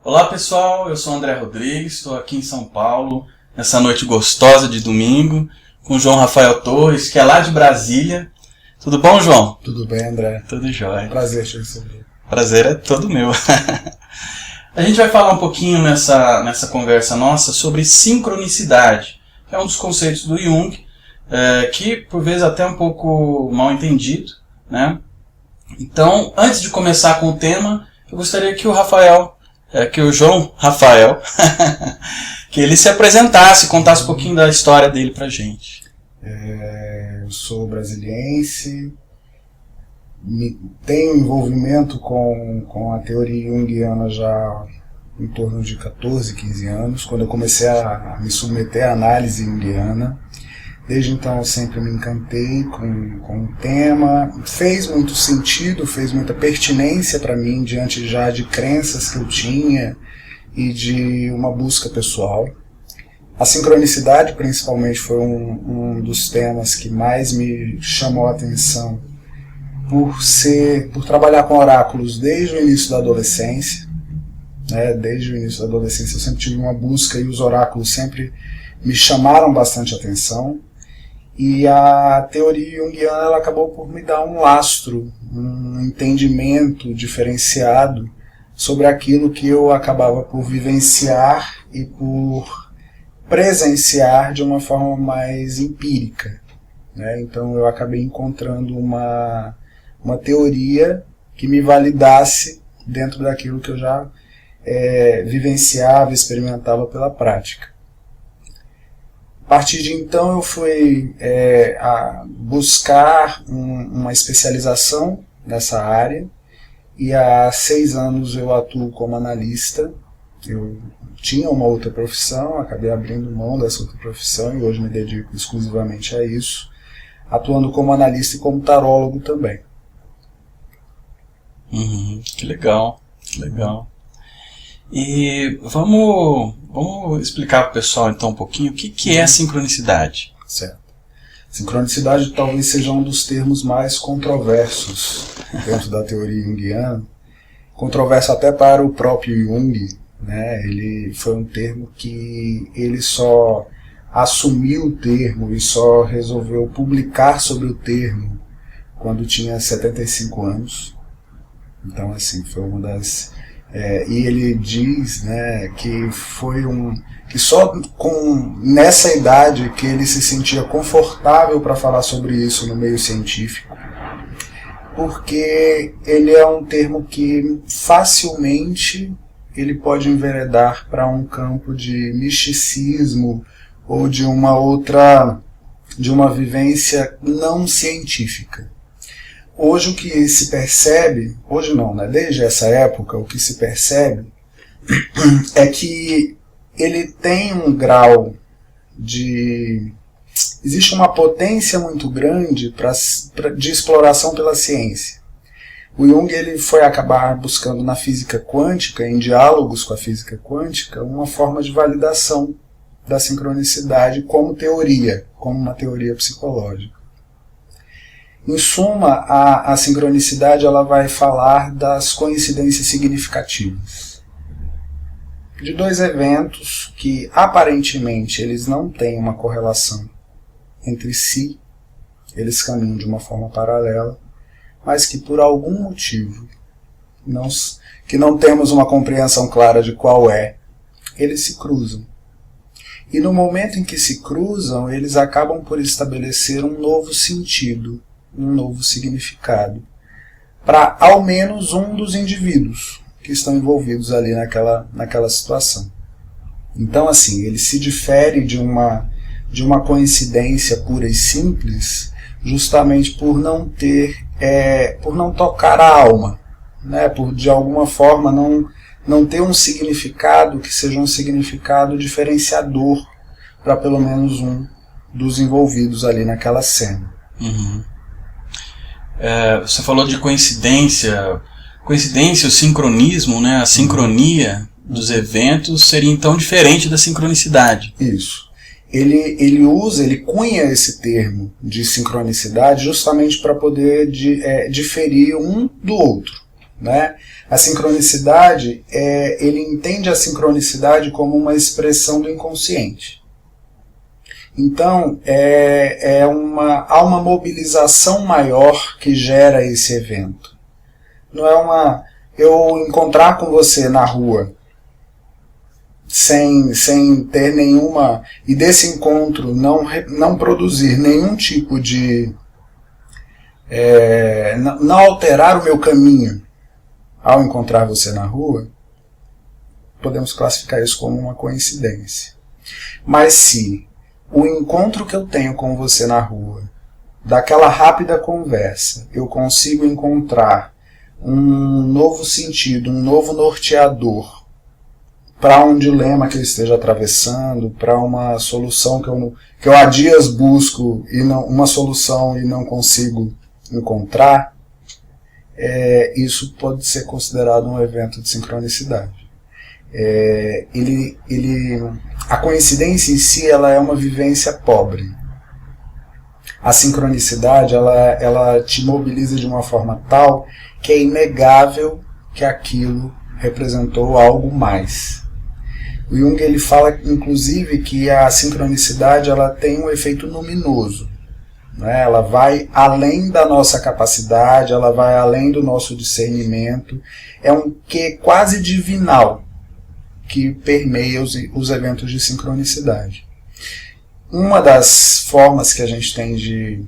Olá pessoal, eu sou o André Rodrigues, estou aqui em São Paulo, nessa noite gostosa de domingo, com o João Rafael Torres, que é lá de Brasília. Tudo bom, João? Tudo bem, André. Tudo jóia. Prazer te receber. Prazer é todo meu. A gente vai falar um pouquinho nessa conversa nossa sobre sincronicidade, que é um dos conceitos do Jung, que por vezes até é um pouco mal entendido, né? Então, antes de começar com o tema, eu gostaria que o João Rafael, que ele se apresentasse, contasse um pouquinho da história dele pra gente. Eu sou brasiliense, tenho envolvimento com a teoria junguiana já em torno de 14, 15 anos, quando eu comecei a me submeter à análise junguiana. Desde então eu sempre me encantei com o tema, fez muito sentido, fez muita pertinência para mim diante já de crenças que eu tinha e de uma busca pessoal. A sincronicidade principalmente foi um dos temas que mais me chamou a atenção por trabalhar com oráculos desde o início da adolescência. Desde o início da adolescência eu sempre tive uma busca e os oráculos sempre me chamaram bastante atenção. E a teoria junguiana ela acabou por me dar um lastro, um entendimento diferenciado sobre aquilo que eu acabava por vivenciar e por presenciar de uma forma mais empírica. Então eu acabei encontrando uma teoria que me validasse dentro daquilo que eu já vivenciava, experimentava pela prática. A partir de então eu fui a buscar uma especialização nessa área e há 6 anos eu atuo como analista. Eu tinha uma outra profissão, acabei abrindo mão dessa outra profissão e hoje me dedico exclusivamente a isso, atuando como analista e como tarólogo também. Que legal, que legal. E vamos explicar para o pessoal então um pouquinho o que é sincronicidade. Certo. Sincronicidade talvez seja um dos termos mais controversos dentro da teoria junguiana, controverso até para o próprio Jung, Ele foi um termo que ele só assumiu o termo e só resolveu publicar sobre o termo quando tinha 75 anos. Então, assim, foi uma das... e ele diz que que só nessa idade que ele se sentia confortável para falar sobre isso no meio científico, porque ele é um termo que facilmente ele pode enveredar para um campo de misticismo ou de uma vivência não científica. Hoje o que se percebe, hoje não, desde essa época, o que se percebe é que ele tem um grau de... existe uma potência muito grande de exploração pela ciência. O Jung ele foi acabar buscando na física quântica, em diálogos com a física quântica, uma forma de validação da sincronicidade como teoria, como uma teoria psicológica. Em suma, a sincronicidade ela vai falar das coincidências significativas. De 2 eventos que aparentemente eles não têm uma correlação entre si, eles caminham de uma forma paralela, mas que por algum motivo, que não temos uma compreensão clara de qual eles se cruzam. E no momento em que se cruzam, eles acabam por estabelecer um novo sentido, um novo significado, para ao menos um dos indivíduos que estão envolvidos ali naquela situação. Então, assim, ele se difere de uma coincidência pura e simples, justamente por não tocar a alma, por de alguma forma não ter um significado que seja um significado diferenciador para pelo menos um dos envolvidos ali naquela cena. Você falou de coincidência, o sincronismo, a sincronia dos eventos seria então diferente da sincronicidade. Isso. Ele cunha esse termo de sincronicidade justamente para poder diferir um do outro. né? A sincronicidade, ele entende a sincronicidade como uma expressão do inconsciente. Então, há uma mobilização maior que gera esse evento. Não é eu encontrar com você na rua sem ter nenhuma, e desse encontro não produzir nenhum tipo de não alterar o meu caminho ao encontrar você na rua, podemos classificar isso como uma coincidência. Mas se o encontro que eu tenho com você na rua, daquela rápida conversa, eu consigo encontrar um novo sentido, um novo norteador para um dilema que eu esteja atravessando, para uma solução que eu há dias busco e uma solução e não consigo encontrar, isso pode ser considerado um evento de sincronicidade. A coincidência em si, ela é uma vivência pobre. A sincronicidade, ela te mobiliza de uma forma tal que é inegável que aquilo representou algo mais. O Jung, ele fala, inclusive, que a sincronicidade, ela tem um efeito luminoso, né? Ela vai além da nossa capacidade, ela vai além do nosso discernimento. É um quê quase divinal que permeia os eventos de sincronicidade. Uma das formas que a gente tem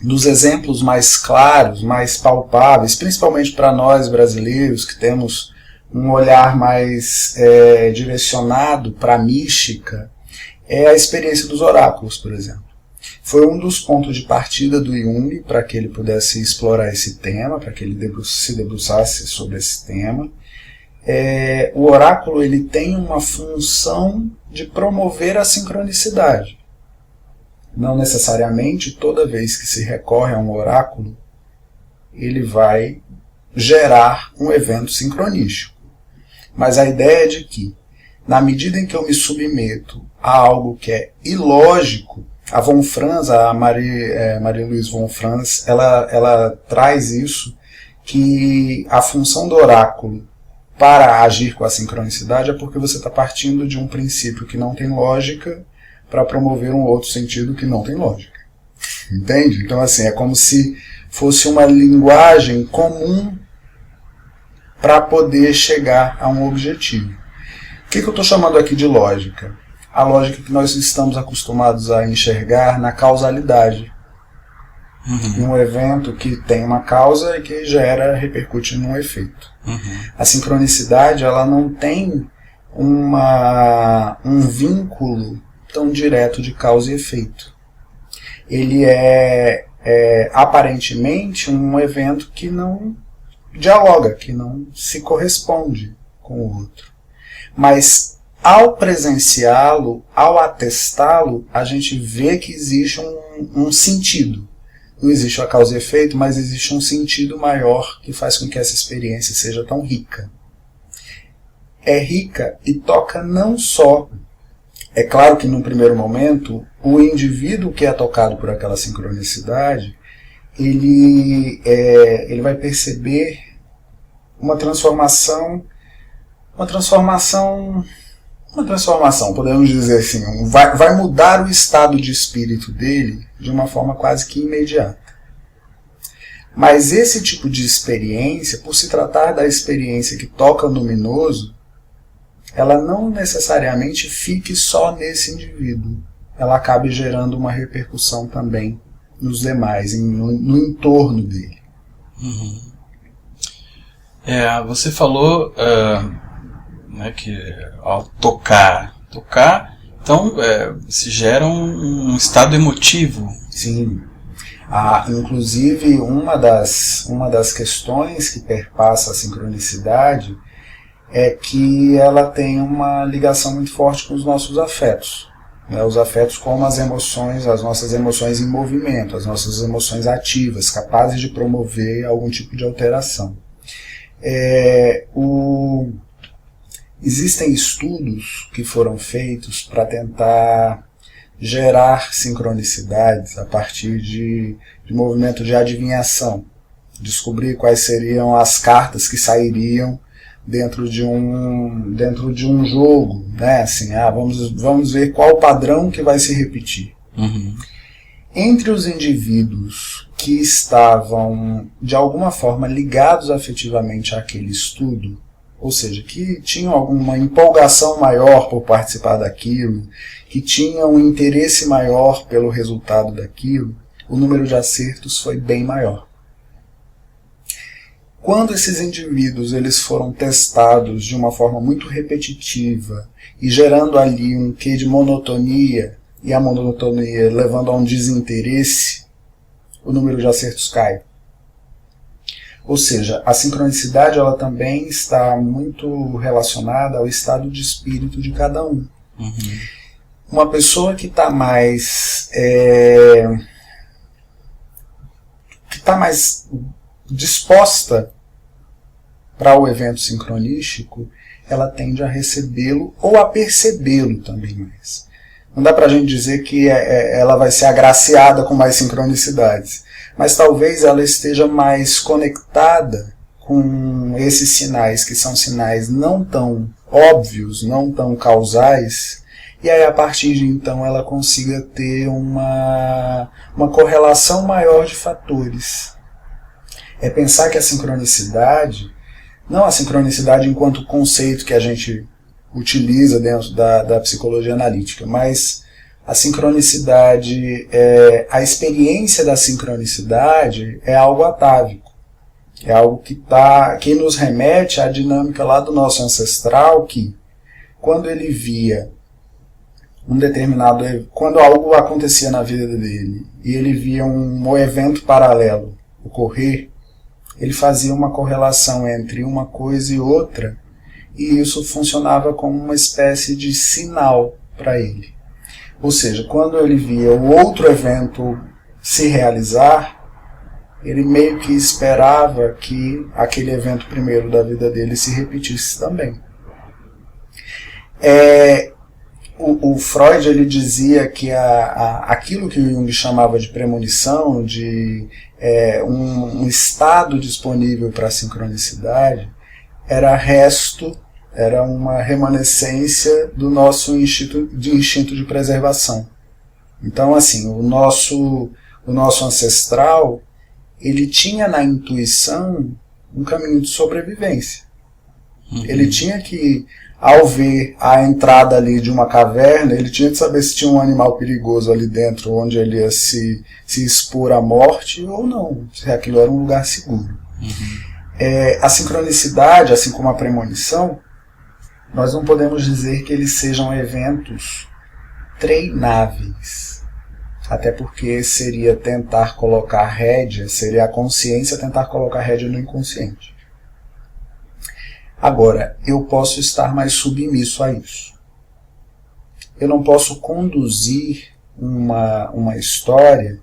dos exemplos mais claros, mais palpáveis, principalmente para nós brasileiros que temos um olhar mais direcionado para a mística, é a experiência dos oráculos, por exemplo. Foi um dos pontos de partida do Jung para que ele pudesse explorar esse tema, para que ele se debruçasse sobre esse tema. O oráculo, ele tem uma função de promover a sincronicidade. Não necessariamente toda vez que se recorre a um oráculo, ele vai gerar um evento sincronístico. Mas a ideia é de que, na medida em que eu me submeto a algo que é ilógico, a Von Franz, a Marie-Louise Von Franz, ela traz isso, que a função do oráculo para agir com a sincronicidade é porque você está partindo de um princípio que não tem lógica para promover um outro sentido que não tem lógica. Entende? Então, assim, é como se fosse uma linguagem comum para poder chegar a um objetivo. O que eu estou chamando aqui de lógica? A lógica que nós estamos acostumados a enxergar na causalidade. Uhum. Um evento que tem uma causa e que repercute num efeito. Uhum. A sincronicidade, ela não tem um vínculo tão direto de causa e efeito. Ele é aparentemente um evento que não dialoga, que não se corresponde com o outro. Mas ao presenciá-lo, ao atestá-lo, a gente vê que existe um sentido. Não existe a causa e efeito, mas existe um sentido maior que faz com que essa experiência seja tão rica. É rica e toca não só... É claro que num primeiro momento, o indivíduo que é tocado por aquela sincronicidade, ele vai perceber uma transformação, podemos dizer assim, vai mudar o estado de espírito dele de uma forma quase que imediata. Mas esse tipo de experiência, por se tratar da experiência que toca o luminoso, ela não necessariamente fique só nesse indivíduo. Ela acaba gerando uma repercussão também nos demais, no entorno dele. Uhum. Você falou que ao tocar, então se gera um estado emotivo. Sim. Inclusive, uma das questões que perpassa a sincronicidade é que ela tem uma ligação muito forte com os nossos afetos. Os afetos como as nossas emoções em movimento, as nossas emoções ativas, capazes de promover algum tipo de alteração. Existem estudos que foram feitos para tentar gerar sincronicidades a partir de movimento de adivinhação. descobrir quais seriam as cartas que sairiam dentro de um jogo, né? Assim, vamos ver qual o padrão que vai se repetir. Uhum. Entre os indivíduos que estavam, de alguma forma, ligados afetivamente àquele estudo, ou seja, que tinham alguma empolgação maior por participar daquilo, que tinham um interesse maior pelo resultado daquilo, o número de acertos foi bem maior. Quando esses indivíduos eles foram testados de uma forma muito repetitiva e gerando ali um quê de monotonia, e a monotonia levando a um desinteresse, o número de acertos cai. Ou seja, a sincronicidade ela também está muito relacionada ao estado de espírito de cada um. Uhum. Uma pessoa que está mais disposta para o evento sincronístico, ela tende a recebê-lo ou a percebê-lo também mais. Não dá para a gente dizer que ela vai ser agraciada com mais sincronicidades, mas talvez ela esteja mais conectada com esses sinais, que são sinais não tão óbvios, não tão causais, e aí a partir de então ela consiga ter uma correlação maior de fatores. É pensar que a sincronicidade, não a sincronicidade enquanto conceito que a gente utiliza dentro da psicologia analítica, mas a sincronicidade, a experiência da sincronicidade é algo atávico, é algo que nos remete à dinâmica lá do nosso ancestral, que quando ele via quando algo acontecia na vida dele e ele via um evento paralelo ocorrer, ele fazia uma correlação entre uma coisa e outra, e isso funcionava como uma espécie de sinal para ele. Ou seja, quando ele via o outro evento se realizar, ele meio que esperava que aquele evento primeiro da vida dele se repetisse também. O Freud ele dizia que aquilo que o Jung chamava de premonição, de um estado disponível para a sincronicidade, era uma remanescência do nosso instinto de preservação. Então, assim, o nosso ancestral, ele tinha na intuição um caminho de sobrevivência. Uhum. Ele tinha que, ao ver a entrada ali de uma caverna, ele tinha que saber se tinha um animal perigoso ali dentro, onde ele ia se expor à morte ou não, se aquilo era um lugar seguro. Uhum. A sincronicidade, assim como a premonição, nós não podemos dizer que eles sejam eventos treináveis. Até porque seria tentar colocar rédea, seria a consciência tentar colocar rédea no inconsciente. Agora, eu posso estar mais submisso a isso. Eu não posso conduzir uma história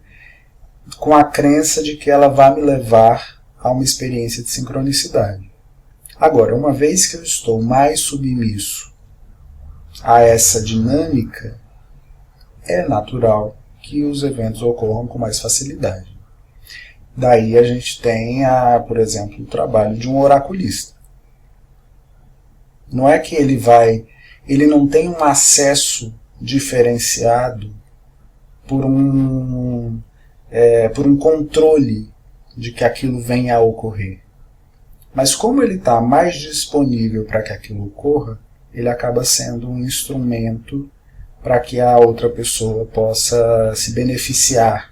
com a crença de que ela vai me levar a uma experiência de sincronicidade. Agora, uma vez que eu estou mais submisso a essa dinâmica, é natural que os eventos ocorram com mais facilidade. Daí a gente tem, por exemplo, o trabalho de um oraculista. Não é que ele não tem um acesso diferenciado por um controle de que aquilo venha a ocorrer. Mas como ele está mais disponível para que aquilo ocorra, ele acaba sendo um instrumento para que a outra pessoa possa se beneficiar.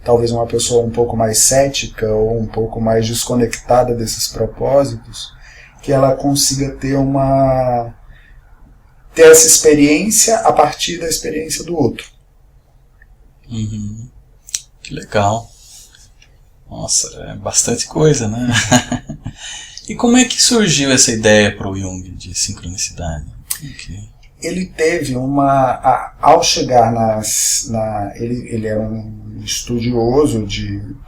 Talvez uma pessoa um pouco mais cética ou um pouco mais desconectada desses propósitos, que ela consiga ter essa experiência a partir da experiência do outro. Uhum. Que legal. Nossa, é bastante coisa, né? E como é que surgiu essa ideia para o Jung de sincronicidade? Ele teve ao chegar ele era um estudioso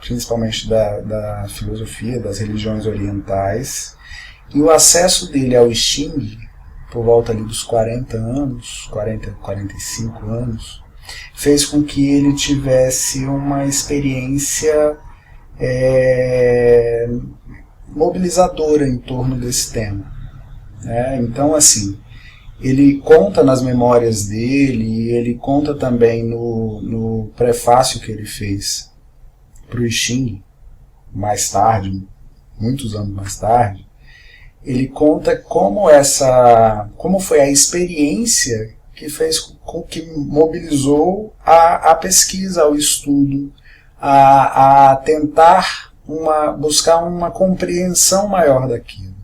principalmente da filosofia, das religiões orientais, e o acesso dele ao Xing, por volta ali dos 40 anos, 45 anos, fez com que ele tivesse uma experiência mobilizadora em torno desse tema. Então, assim, ele conta nas memórias dele, ele conta também no prefácio que ele fez para o I Ching, mais tarde, muitos anos mais tarde. Ele conta como foi a experiência que mobilizou a pesquisa, o estudo, a tentar buscar uma compreensão maior daquilo.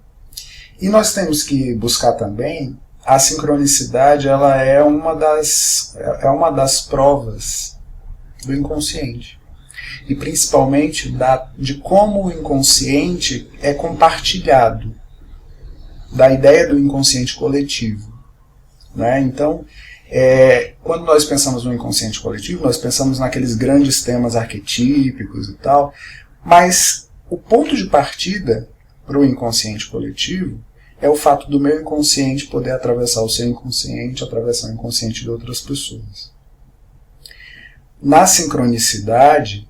E nós temos que buscar também a sincronicidade. Ela é uma das provas do inconsciente. E principalmente de como o inconsciente é compartilhado, da ideia do inconsciente coletivo. Então, quando nós pensamos no inconsciente coletivo, nós pensamos naqueles grandes temas arquetípicos e tal, mas o ponto de partida para o inconsciente coletivo é o fato do meu inconsciente poder atravessar o seu inconsciente, atravessar o inconsciente de outras pessoas. Na sincronicidade,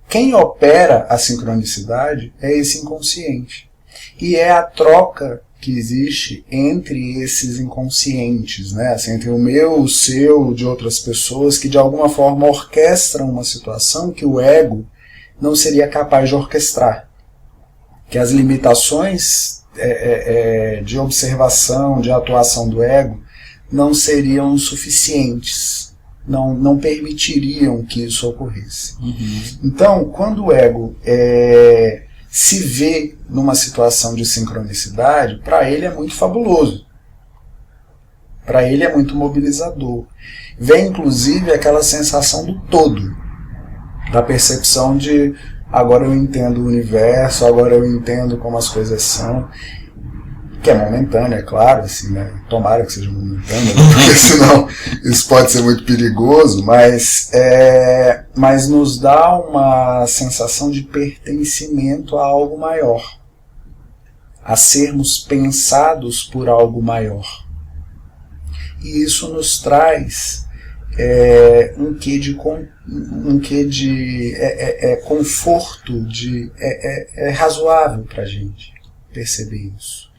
quem opera a sincronicidade é esse inconsciente. E é a troca que existe entre esses inconscientes, assim, entre o meu, o seu, de outras pessoas, que de alguma forma orquestram uma situação que o ego não seria capaz de orquestrar. Que as limitações de observação, de atuação do ego, não seriam suficientes, não permitiriam que isso ocorresse. Então, quando o ego se vê numa situação de sincronicidade, para ele é muito fabuloso. Para ele é muito mobilizador. Vem, inclusive, aquela sensação do todo, da percepção de agora eu entendo o universo, agora eu entendo como as coisas são, que é momentânea, é claro, assim, tomara que seja momentânea, porque senão isso pode ser muito perigoso, mas nos dá uma sensação de pertencimento a algo maior, a sermos pensados por algo maior. E isso nos traz um quê de conforto, é razoável para a gente perceber isso.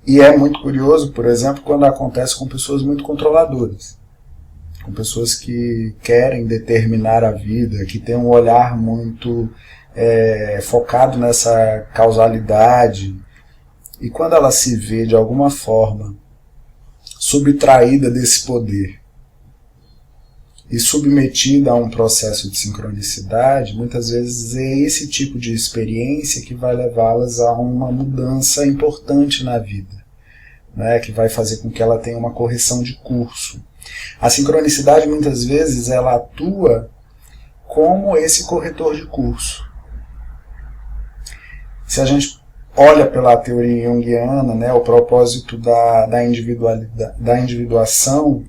E é muito curioso, por exemplo, quando acontece com pessoas muito controladoras, com pessoas que querem determinar a vida, que têm um olhar muito focado nessa causalidade, e quando ela se vê de alguma forma subtraída desse poder e submetida a um processo de sincronicidade, muitas vezes é esse tipo de experiência que vai levá-las a uma mudança importante na vida, que vai fazer com que ela tenha uma correção de curso. A sincronicidade, muitas vezes, ela atua como esse corretor de curso. Se a gente olha pela teoria junguiana, o propósito da individuação,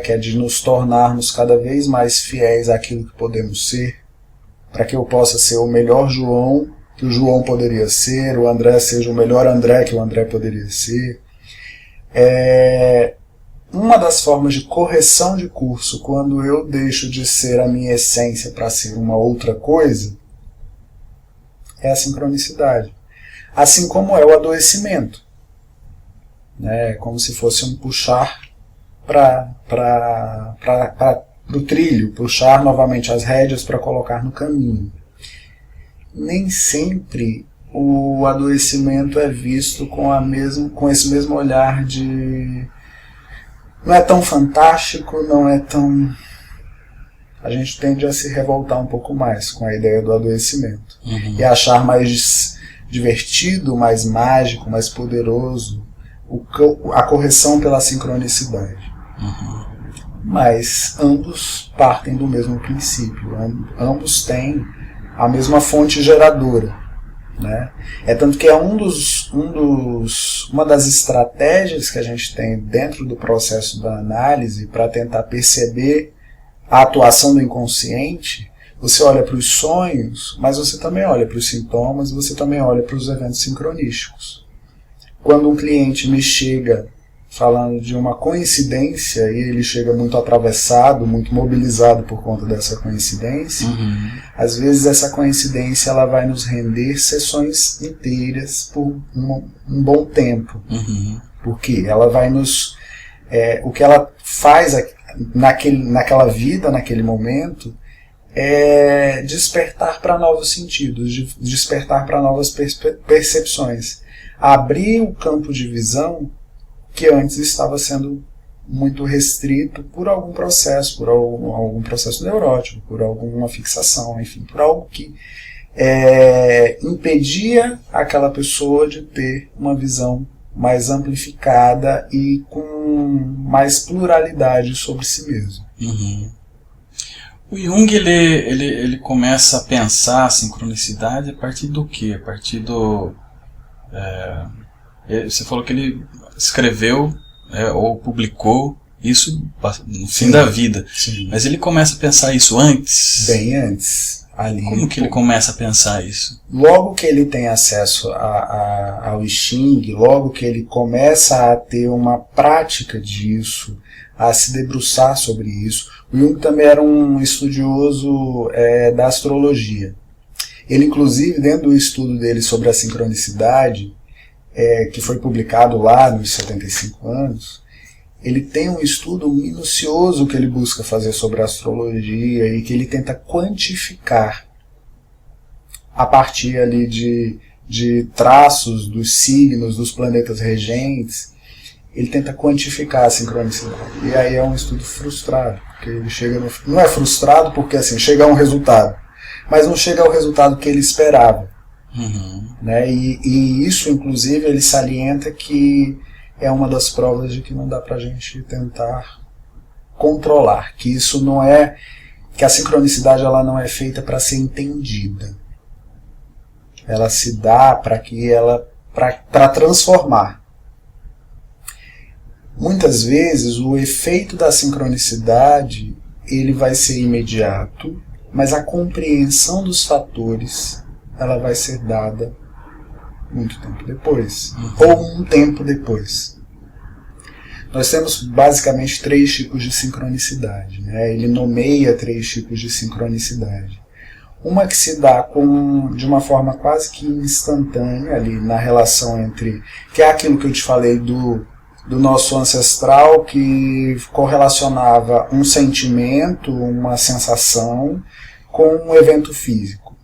que é de nos tornarmos cada vez mais fiéis àquilo que podemos ser, para que eu possa ser o melhor João que o João poderia ser, o André seja o melhor André que o André poderia ser. Uma das formas de correção de curso, quando eu deixo de ser a minha essência para ser uma outra coisa, é a sincronicidade. Assim como é o adoecimento. Como se fosse um puxar para o trilho, puxar novamente as rédeas para colocar no caminho. Nem sempre o adoecimento é visto com esse mesmo olhar de... Não é tão fantástico, não é tão... A gente tende a se revoltar um pouco mais com a ideia do adoecimento. E achar mais divertido, mais mágico, mais poderoso a correção pela sincronicidade. Mas ambos partem do mesmo princípio, ambos têm a mesma fonte geradora, É tanto que é uma das estratégias que a gente tem dentro do processo da análise para tentar perceber a atuação do inconsciente. Você olha para os sonhos, mas você também olha para os sintomas, você também olha para os eventos sincronísticos. Quando um cliente me chega falando de uma coincidência, e ele chega muito atravessado, muito mobilizado por conta dessa coincidência. Às vezes essa coincidência ela vai nos render sessões inteiras por um bom tempo. Porque ela vai nos... o que ela faz naquela vida, naquele momento, é despertar para novos sentidos, despertar para novas percepções. Abrir o campo de visão que antes estava sendo muito restrito por algum processo, por algum processo neurótico, por alguma fixação, enfim, por algo que impedia aquela pessoa de ter uma visão mais amplificada e com mais pluralidade sobre si mesmo. O Jung ele começa a pensar a sincronicidade a partir do quê? A partir do... você falou que ele escreveu ou publicou isso no fim da vida. Sim. Mas ele começa a pensar isso antes? Bem antes. Ali, como que ele começa a pensar isso? Logo que ele tem acesso ao I Ching, logo que ele começa a ter uma prática disso, a se debruçar sobre isso. O Jung também era um estudioso da astrologia. Ele, inclusive, dentro do estudo dele sobre a sincronicidade, que foi publicado lá nos 75 anos, ele tem um estudo minucioso que ele busca fazer sobre a astrologia e que ele tenta quantificar a partir ali de traços dos signos, dos planetas regentes. Ele tenta quantificar a sincronicidade. E aí é um estudo frustrado, porque ele chega não é frustrado porque assim, chega a um resultado, mas não chega ao resultado que ele esperava. Né? E isso, inclusive, ele salienta que é uma das provas de que não dá pra gente tentar controlar, que isso não é, que a sincronicidade ela não é feita para ser entendida. Ela se dá para transformar. Muitas vezes o efeito da sincronicidade ele vai ser imediato, mas a compreensão dos fatores ela vai ser dada muito tempo depois, ou um tempo depois. Nós temos basicamente 3 tipos de sincronicidade, né? Ele nomeia 3 tipos de sincronicidade. Uma que se dá de uma forma quase que instantânea ali na relação entre, que é aquilo que eu te falei do nosso ancestral, que correlacionava um sentimento, uma sensação com um evento físico.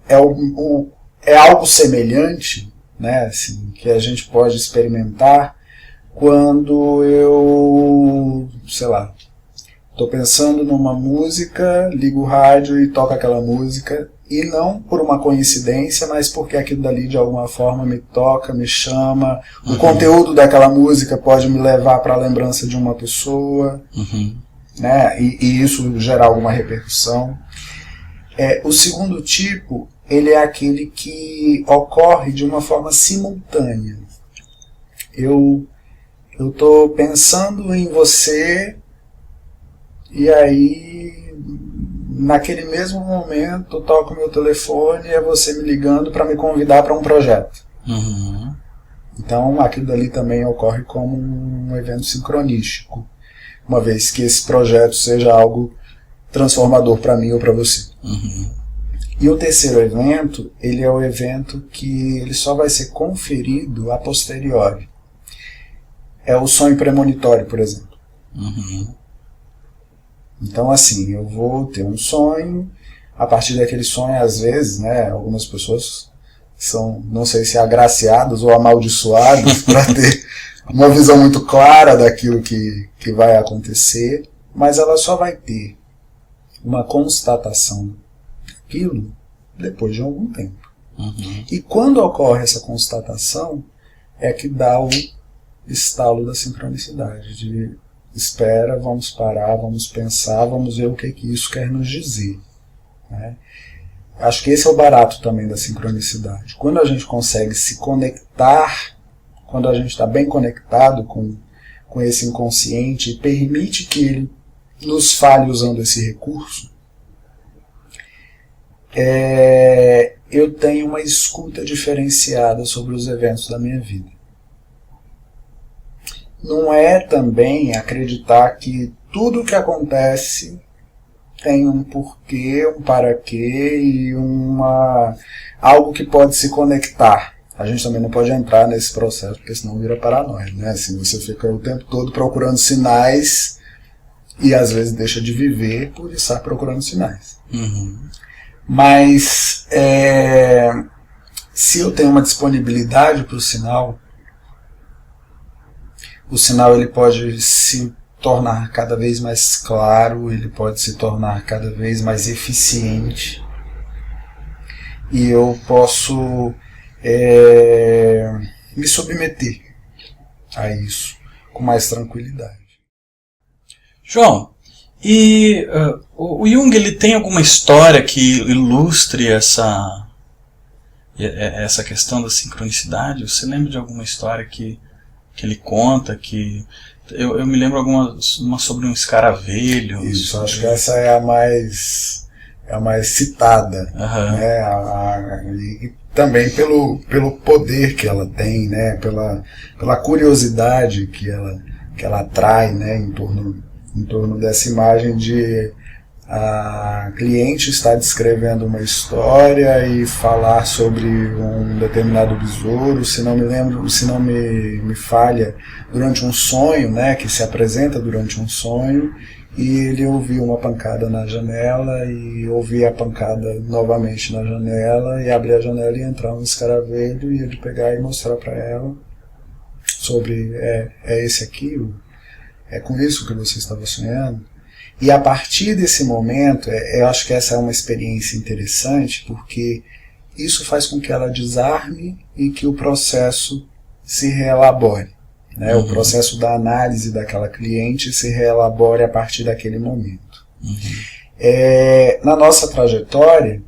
É algo semelhante, né, assim, que a gente pode experimentar quando eu, sei lá, estou pensando numa música, ligo o rádio e toco aquela música, e não por uma coincidência, mas porque aquilo dali de alguma forma me toca, me chama. O conteúdo daquela música pode me levar para a lembrança de uma pessoa, né, e isso gerar alguma repercussão. O segundo tipo, ele é aquele que ocorre de uma forma simultânea. Eu estou pensando em você e aí, naquele mesmo momento, eu toco meu telefone e é você me ligando para me convidar para um projeto. Então, aquilo dali também ocorre como um evento sincronístico, uma vez que esse projeto seja algo transformador para mim ou para você. E o terceiro evento, ele é o evento que ele só vai ser conferido a posteriori. É o sonho premonitório, por exemplo. Então, assim, eu vou ter um sonho, a partir daquele sonho, às vezes, né, algumas pessoas são, não sei se agraciadas ou amaldiçoadas para ter uma visão muito clara daquilo que vai acontecer, mas ela só vai ter uma constatação daquilo depois de algum tempo. E quando ocorre essa constatação, é que dá o estalo da sincronicidade, de espera, vamos parar, vamos pensar, vamos ver o que isso quer nos dizer. Né? Acho que esse é o barato também da sincronicidade. Quando a gente consegue se conectar, quando a gente está bem conectado com esse inconsciente e permite que ele nos fale usando esse recurso, eu tenho uma escuta diferenciada sobre os eventos da minha vida. não é também acreditar que tudo que acontece tem um porquê, um para quê e algo que pode se conectar. A gente também não pode entrar nesse processo, porque senão vira paranoia, né? Assim, você fica o tempo todo procurando sinais e às vezes deixa de viver por estar procurando sinais. Mas se eu tenho uma disponibilidade para o sinal ele pode se tornar cada vez mais claro, ele pode se tornar cada vez mais eficiente e eu posso me submeter a isso com mais tranquilidade. João, e o Jung ele tem alguma história que ilustre essa questão da sincronicidade? Você lembra de alguma história que ele conta? Eu me lembro uma sobre um escaravelho. Isso, acho que essa é a mais citada, né? E também pelo poder que ela tem, né? Pela curiosidade que ela atrai, né? Em torno dessa imagem de a cliente está descrevendo uma história e falar sobre um determinado besouro, se não me falha, durante um sonho, né, que se apresenta durante um sonho, e ele ouviu uma pancada na janela e ouvia a pancada novamente na janela e abrir a janela e entrar um escaravelho e ele pegar e mostrar para ela sobre é esse aqui, é com isso que você estava sonhando. E a partir desse momento, eu acho que essa é uma experiência interessante, porque isso faz com que ela desarme e que o processo se reelabore. Né? O processo da análise daquela cliente se reelabore a partir daquele momento. Na nossa trajetória,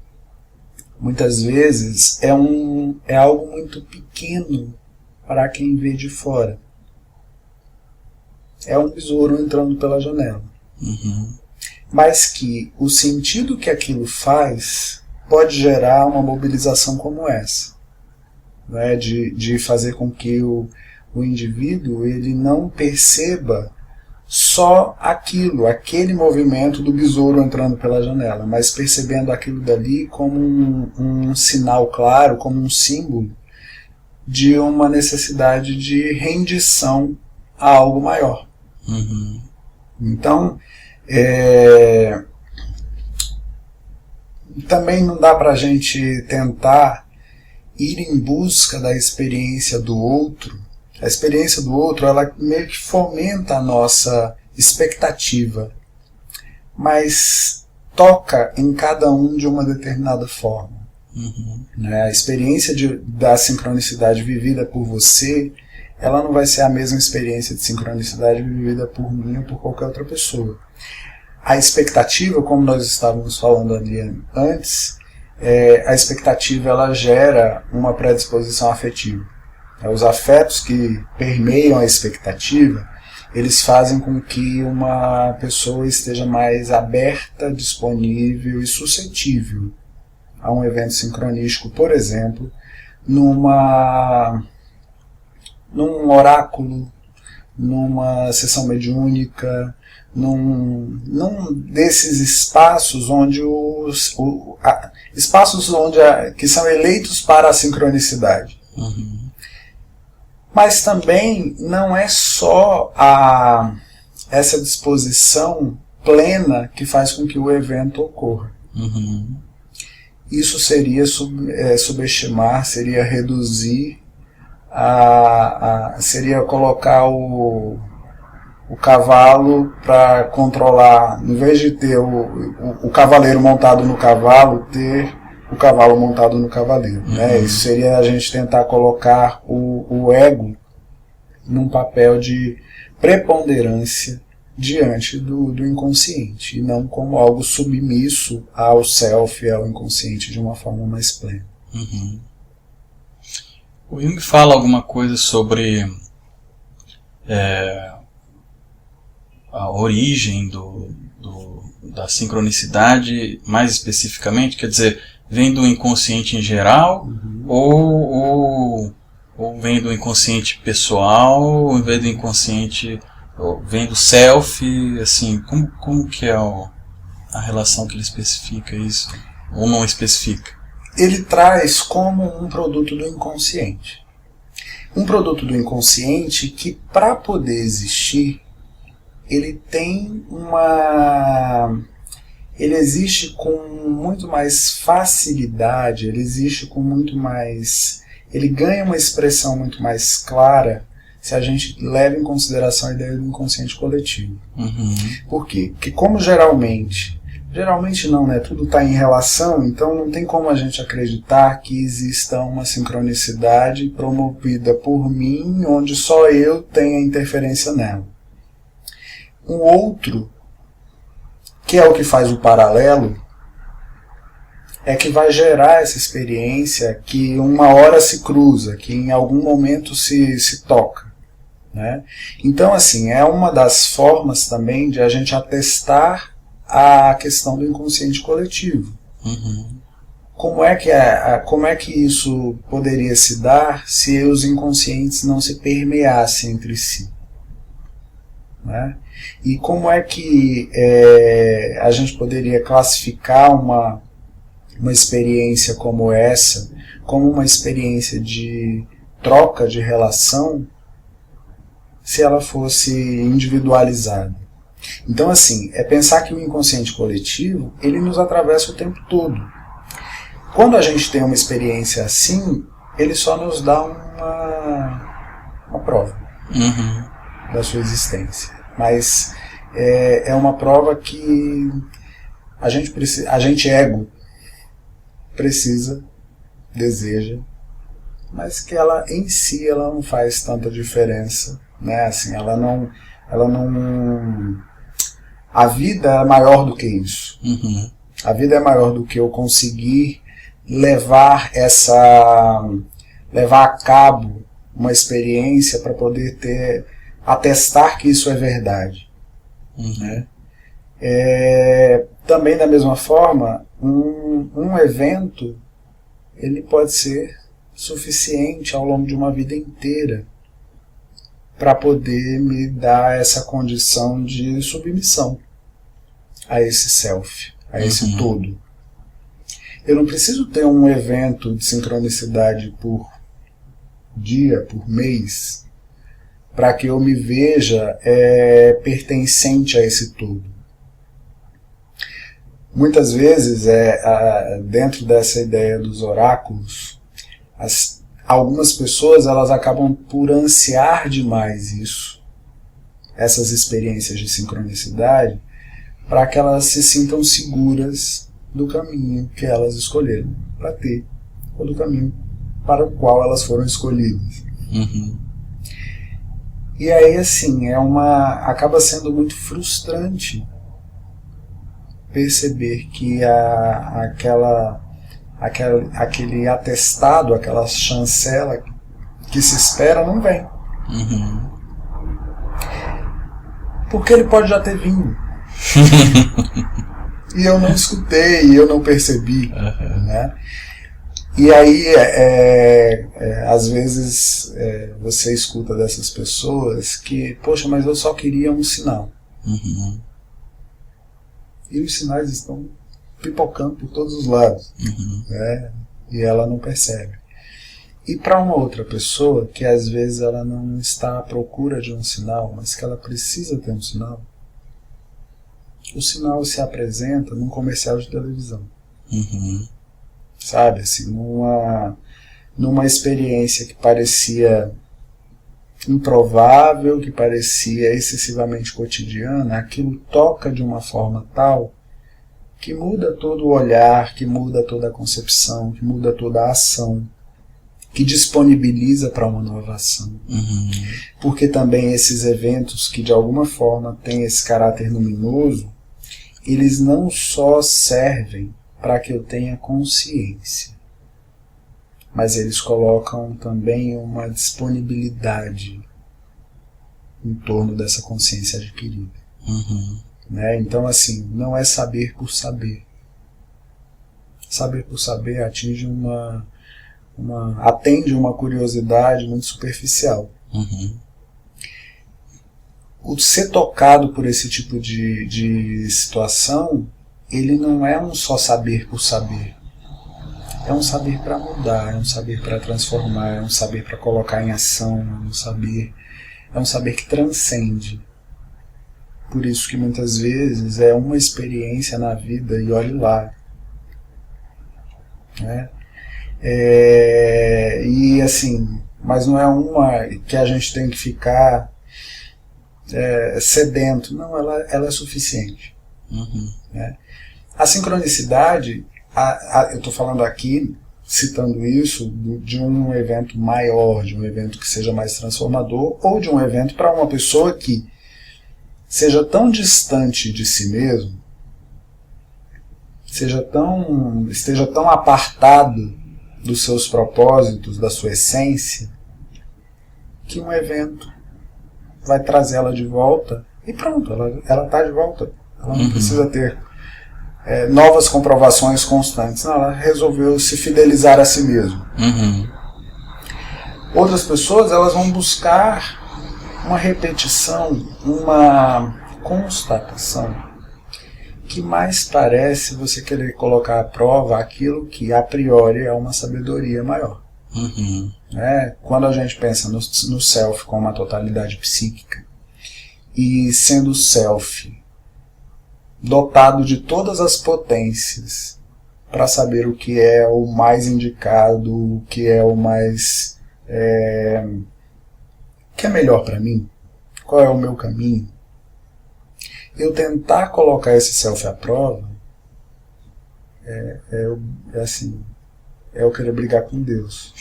muitas vezes, é algo muito pequeno para quem vê de fora. É um besouro entrando pela janela. Mas que o sentido que aquilo faz pode gerar uma mobilização como essa, né? De fazer com que o indivíduo ele não perceba só aquele movimento do besouro entrando pela janela, mas percebendo aquilo dali como um sinal claro, como um símbolo de uma necessidade de rendição a algo maior. Então, também não dá para a gente tentar ir em busca da experiência do outro. A experiência do outro, ela meio que fomenta a nossa expectativa, mas toca em cada um de uma determinada forma. Né? A experiência da sincronicidade vivida por você, ela não vai ser a mesma experiência de sincronicidade vivida por mim ou por qualquer outra pessoa. A expectativa, como nós estávamos falando ali antes, a expectativa ela gera uma predisposição afetiva. Os afetos que permeiam a expectativa, eles fazem com que uma pessoa esteja mais aberta, disponível e suscetível a um evento sincronístico, por exemplo, num oráculo, numa sessão mediúnica, num desses espaços onde que são eleitos para a sincronicidade. Mas também não é só essa disposição plena que faz com que o evento ocorra. Isso seria subestimar, seria reduzir, seria colocar o cavalo para controlar, em vez de ter o cavaleiro montado no cavalo, ter o cavalo montado no cavaleiro. Né? Isso seria a gente tentar colocar o ego num papel de preponderância diante do inconsciente, e não como algo submisso ao self, ao inconsciente, de uma forma mais plena. O Jung fala alguma coisa sobre a origem da sincronicidade, mais especificamente, quer dizer, vem do inconsciente em geral, ou Ou vem do inconsciente pessoal, ou vem do inconsciente, ou vem do self, assim, como que é a relação que ele especifica isso? Ou não especifica? Ele traz como um produto do inconsciente. Um produto do inconsciente que, para poder existir, ele existe com muito mais facilidade, ele existe com muito mais... Ele ganha uma expressão muito mais clara se a gente leva em consideração a ideia do inconsciente coletivo. Uhum. Por quê? Porque como geralmente não, né? Tudo está em relação, então não tem como a gente acreditar que exista uma sincronicidade promovida por mim, onde só eu tenha interferência nela. Um outro, que é o que faz o paralelo, é que vai gerar essa experiência que uma hora se cruza, que em algum momento se toca, né? Então, assim, é uma das formas também de a gente atestar a questão do inconsciente coletivo. Uhum. Como é que isso poderia se dar se os inconscientes não se permeassem entre si? Né? E como é que a gente poderia classificar uma experiência como essa, como uma experiência de troca de relação, se ela fosse individualizada? Então, assim, é pensar que o inconsciente coletivo, ele nos atravessa o tempo todo. Quando a gente tem uma experiência assim, ele só nos dá uma prova da sua existência. Mas é uma prova que a gente ego precisa, deseja, mas que ela em si ela não faz tanta diferença, né? Assim, ela não a vida é maior do que isso. Uhum. A vida é maior do que eu conseguir levar a cabo uma experiência para poder atestar que isso é verdade. Uhum. Né? Também da mesma forma, um evento ele pode ser suficiente ao longo de uma vida inteira para poder me dar essa condição de submissão a esse self, a esse todo. Eu não preciso ter um evento de sincronicidade por dia, por mês, para que eu me veja pertencente a esse todo. Muitas vezes, dentro dessa ideia dos oráculos, algumas pessoas elas acabam por ansiar demais isso, essas experiências de sincronicidade, para que elas se sintam seguras do caminho que elas escolheram para ter, ou do caminho para o qual elas foram escolhidas. Uhum. E aí, assim, acaba sendo muito frustrante perceber que aquele atestado, aquela chancela que se espera não vem. Uhum. Porque ele pode já ter vindo. E eu não escutei, e eu não percebi. Né? E aí, às vezes, você escuta dessas pessoas que, poxa, mas eu só queria um sinal. Uhum. E os sinais estão pipocando por todos os lados. Né? E ela não percebe. E para uma outra pessoa, que às vezes ela não está à procura de um sinal, mas que ela precisa ter um sinal, o sinal se apresenta num comercial de televisão. Uhum. Sabe, assim, numa experiência que parecia improvável, que parecia excessivamente cotidiana, aquilo toca de uma forma tal que muda todo o olhar, que muda toda a concepção, que muda toda a ação, que disponibiliza para uma nova ação. Uhum. Porque também esses eventos que de alguma forma têm esse caráter luminoso, eles não só servem para que eu tenha consciência, mas eles colocam também uma disponibilidade em torno dessa consciência adquirida. Uhum. Né? Então, assim, não é saber por saber. Saber por saber atinge atende uma curiosidade muito superficial. O ser tocado por esse tipo de situação, ele não é um só saber por saber. É um saber para mudar, é um saber para transformar, é um saber para colocar em ação, é um saber que transcende. Por isso que muitas vezes é uma experiência na vida e olhe lá. Né? E assim, mas não é uma que a gente tem que ficar sedento. Não, ela é suficiente. Né? A sincronicidade, eu estou falando aqui, citando isso, de um evento maior, de um evento que seja mais transformador, ou de um evento para uma pessoa que seja tão distante de si mesmo, esteja tão apartado dos seus propósitos, da sua essência, que um evento vai trazê-la de volta e pronto, ela está de volta. Ela não precisa ter novas comprovações constantes. Não, ela resolveu se fidelizar a si mesma. Outras pessoas, elas vão buscar uma repetição, uma constatação, que mais parece você querer colocar à prova aquilo que a priori é uma sabedoria maior. Quando a gente pensa no self como uma totalidade psíquica, e sendo o self dotado de todas as potências para saber o que é o mais indicado, o que é o mais que é melhor para mim, qual é o meu caminho, eu tentar colocar esse self à prova assim, eu querer brigar com Deus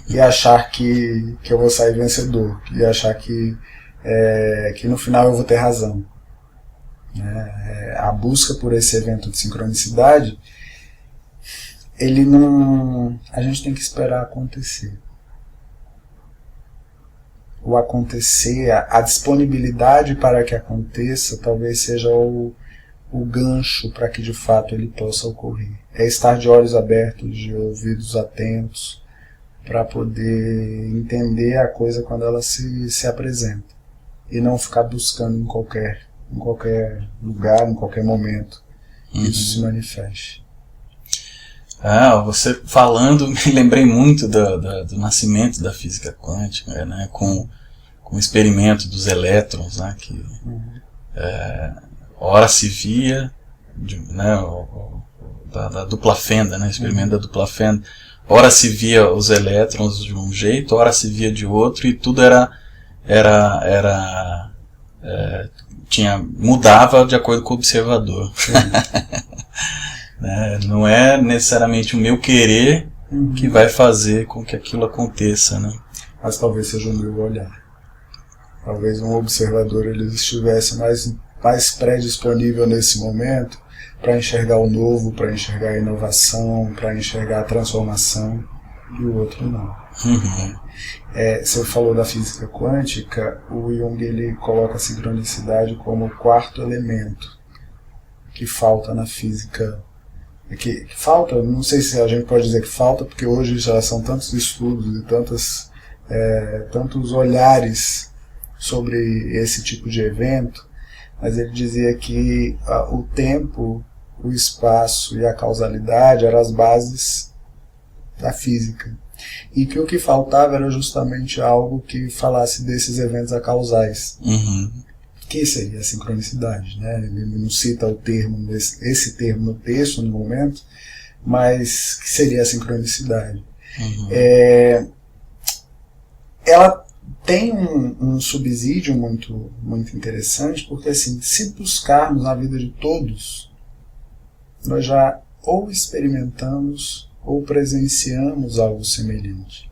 e achar que eu vou sair vencedor, e achar que no final eu vou ter razão. A busca por esse evento de sincronicidade, a gente tem que esperar acontecer. O acontecer, a disponibilidade para que aconteça, talvez seja o gancho para que de fato ele possa ocorrer. É estar de olhos abertos, de ouvidos atentos, para poder entender a coisa quando ela se apresenta. E não ficar buscando em qualquer lugar, em qualquer momento, que isso se manifeste. Você falando, me lembrei muito do nascimento da física quântica, né, com o experimento dos elétrons, né, que ora se via, da dupla fenda, né, experimento da dupla fenda, ora se via os elétrons de um jeito, ora se via de outro, e tudo mudava de acordo com o observador. Não é necessariamente o meu querer que vai fazer com que aquilo aconteça, né? Mas talvez seja o meu olhar. Talvez um observador ele estivesse mais predisponível nesse momento para enxergar o novo, para enxergar a inovação, para enxergar a transformação, e o outro não. Você falou da física quântica, o Jung ele coloca a sincronicidade como o quarto elemento que falta na física. Que falta, não sei se a gente pode dizer que falta, porque hoje já são tantos estudos e tantos olhares sobre esse tipo de evento, mas ele dizia que o tempo, o espaço e a causalidade eram as bases da física. E que o que faltava era justamente algo que falasse desses eventos acausais. Que seria a sincronicidade, né? Ele não cita esse termo no texto, no momento, mas que seria a sincronicidade. Ela tem um subsídio muito, muito interessante, porque assim, se buscarmos na vida de todos, nós já ou experimentamos ou presenciamos algo semelhante.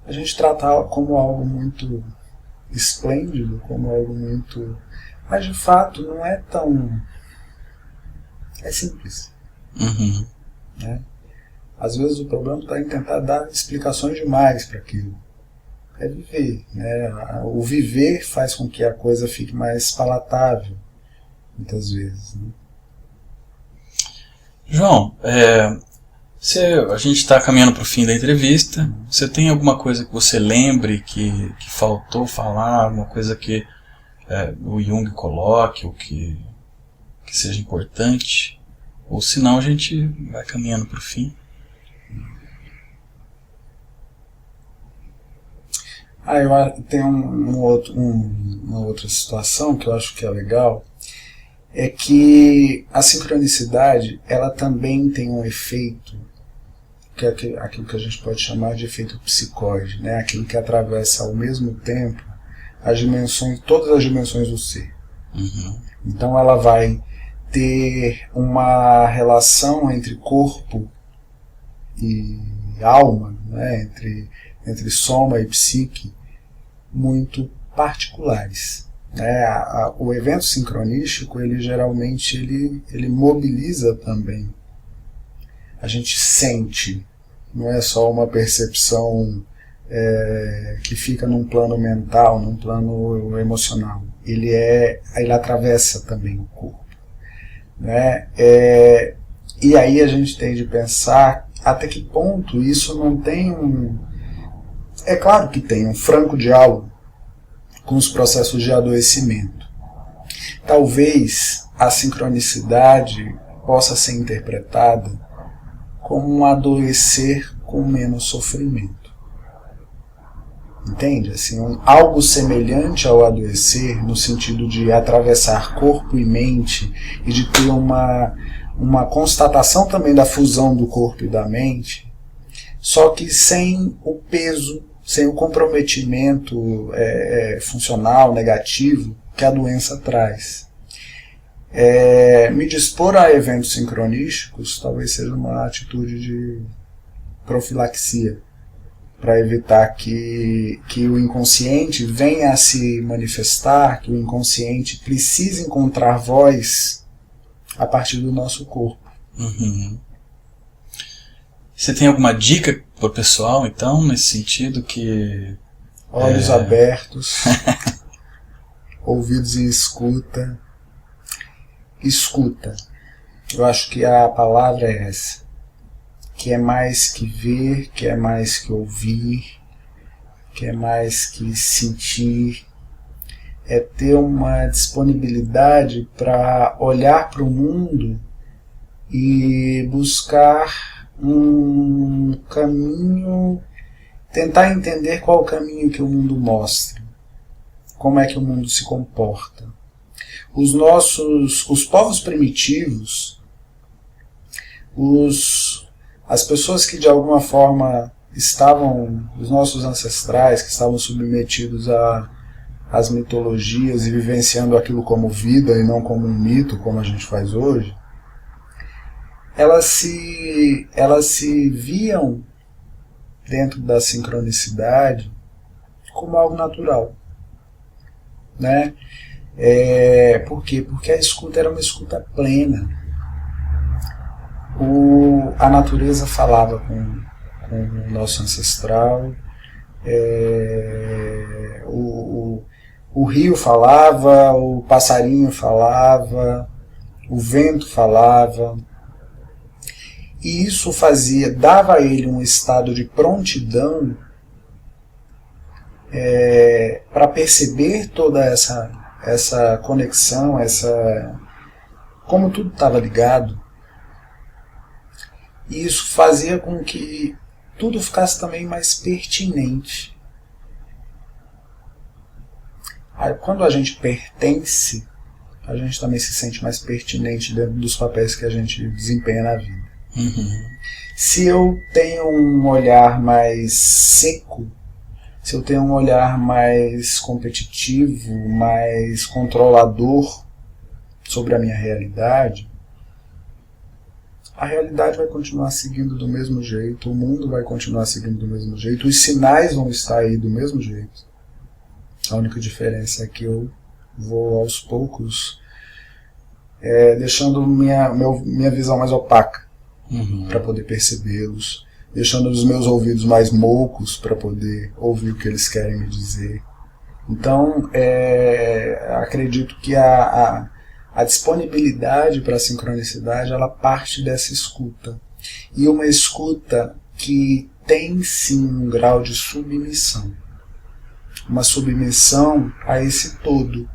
A gente trata como algo muito esplêndido, como algo muito... Mas de fato não é tão... É simples. Né? Às vezes o problema está em tentar dar explicações demais para aquilo. É viver. Né? O viver faz com que a coisa fique mais palatável, muitas vezes. Né? João, A gente está caminhando para o fim da entrevista. Você tem alguma coisa que você lembre que faltou falar, alguma coisa que o Jung coloque, ou que seja importante? Ou senão a gente vai caminhando para o fim. Tem uma outra situação que eu acho que é legal, é que a sincronicidade ela também tem um efeito, que é aquilo que a gente pode chamar de efeito psicóide, né? Aquilo que atravessa ao mesmo tempo todas as dimensões do ser. Uhum. Então ela vai ter uma relação entre corpo e alma, né? entre soma e psique, muito particulares. O evento sincronístico, ele geralmente ele mobiliza também. A gente sente, não é só uma percepção que fica num plano mental, num plano emocional. Ele atravessa também o corpo. Né? E aí a gente tem de pensar até que ponto isso não tem É claro que tem um franco diálogo com os processos de adoecimento. Talvez a sincronicidade possa ser interpretada como um adoecer com menos sofrimento. Entende? Assim, algo semelhante ao adoecer, no sentido de atravessar corpo e mente e de ter uma constatação também da fusão do corpo e da mente, só que sem o peso, sem o comprometimento funcional, negativo, que a doença traz. Me dispor a eventos sincronísticos talvez seja uma atitude de profilaxia, para evitar que o inconsciente venha a se manifestar, que o inconsciente precise encontrar voz a partir do nosso corpo. Uhum. Você tem alguma dica para o pessoal, então, nesse sentido? Olhos abertos, ouvidos em escuta. Escuta. Eu acho que a palavra é essa. Que é mais que ver, que é mais que ouvir, que é mais que sentir. É ter uma disponibilidade para olhar para o mundo e buscar um caminho, tentar entender qual o caminho que o mundo mostra, como é que o mundo se comporta. Os povos primitivos, as pessoas que de alguma forma os nossos ancestrais, que estavam submetidos às mitologias e vivenciando aquilo como vida e não como um mito, como a gente faz hoje, elas se viam dentro da sincronicidade como algo natural. Né? Por quê? Porque a escuta era uma escuta plena. A natureza falava com o nosso ancestral, o rio falava, o passarinho falava, o vento falava. E isso dava a ele um estado de prontidão para perceber toda essa conexão, como tudo estava ligado. E isso fazia com que tudo ficasse também mais pertinente. Aí, quando a gente pertence, a gente também se sente mais pertinente dentro dos papéis que a gente desempenha na vida. Uhum. Se eu tenho um olhar mais seco, se eu tenho um olhar mais competitivo, mais controlador sobre a minha realidade, a realidade vai continuar seguindo do mesmo jeito, o mundo vai continuar seguindo do mesmo jeito, os sinais vão estar aí do mesmo jeito. A única diferença é que eu vou aos poucos deixando minha visão mais opaca, uhum, para poder percebê-los, deixando os meus ouvidos mais moucos para poder ouvir o que eles querem me dizer. Então, acredito que a disponibilidade para a sincronicidade ela parte dessa escuta. e uma escuta que tem sim um grau de submissão. Uma submissão a esse todo,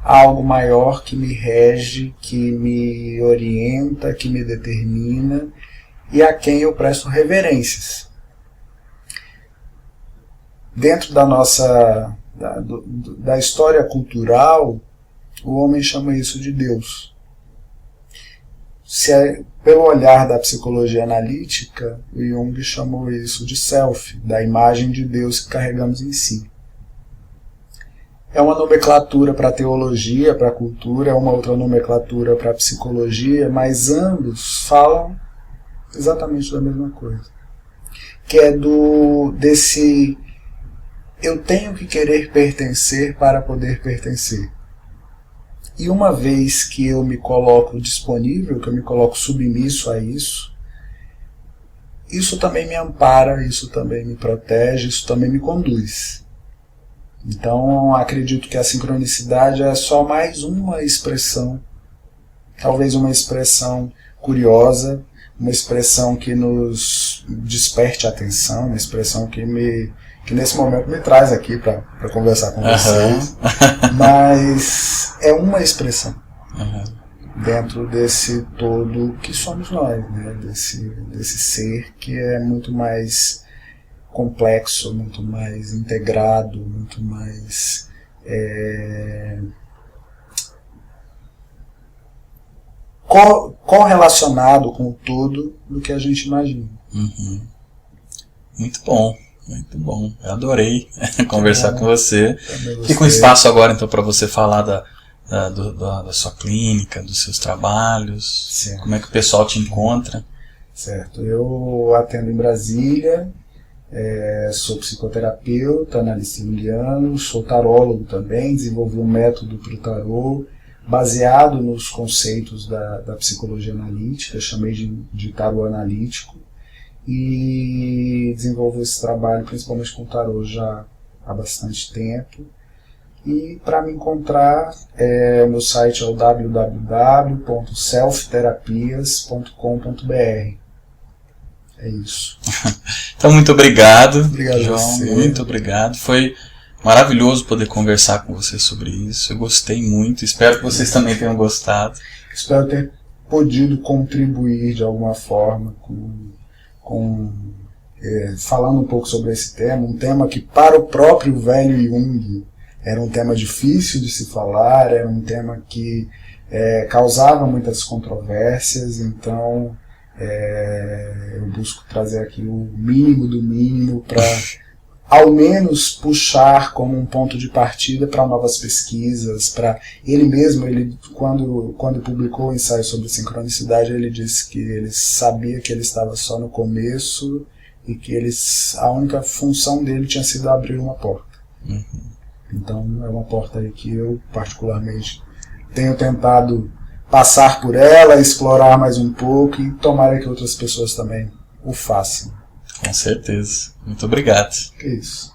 a algo maior que me rege, que me orienta, que me determina e a quem eu presto reverências. Dentro da nossa da história cultural, o homem chama isso de Deus. Pelo olhar da psicologia analítica, o Jung chamou isso de self, da imagem de Deus que carregamos em si. É uma nomenclatura para a teologia, para a cultura, é uma outra nomenclatura para a psicologia, mas ambos falam exatamente da mesma coisa. Que é desse eu tenho que querer pertencer para poder pertencer. E uma vez que eu me coloco disponível, que eu me coloco submisso a isso, isso também me ampara, isso também me protege, isso também me conduz. Então, acredito que a sincronicidade é só mais uma expressão, talvez uma expressão curiosa, uma expressão que nos desperte a atenção, uma expressão que nesse momento me traz aqui para conversar com vocês. Mas é uma expressão dentro desse todo que somos nós, né? desse ser que é muito mais complexo, muito mais integrado, muito mais correlacionado com o todo do que a gente imagina. Muito bom. Muito bom, eu adorei conversar com você. Fica um espaço agora então para você falar da sua clínica, dos seus trabalhos, certo. Como é que o pessoal te encontra. Certo, eu atendo em Brasília, sou psicoterapeuta, analista junguiano, sou tarólogo também, desenvolvi um método para o tarô, baseado nos conceitos da psicologia analítica, chamei de tarô analítico. E desenvolvo esse trabalho principalmente com tarô já há bastante tempo. E para me encontrar, meu site é o www.selfterapias.com.br. É isso. Então, muito obrigado. Obrigado, João. você. Muito obrigado. Foi maravilhoso poder conversar com você sobre isso. Eu gostei muito. Espero que vocês também tenham gostado. Espero ter podido contribuir de alguma forma falando um pouco sobre esse tema, um tema que para o próprio velho Jung era um tema difícil de se falar, era um tema que causava muitas controvérsias, então eu busco trazer aqui o mínimo do mínimo para ao menos puxar como um ponto de partida para novas pesquisas, para ele mesmo, quando publicou o ensaio sobre sincronicidade, ele disse que ele sabia que ele estava só no começo e que a única função dele tinha sido abrir uma porta. Então é uma porta aí que eu particularmente tenho tentado passar por ela, explorar mais um pouco e tomara que outras pessoas também o façam. Com certeza. Muito obrigado. Que isso.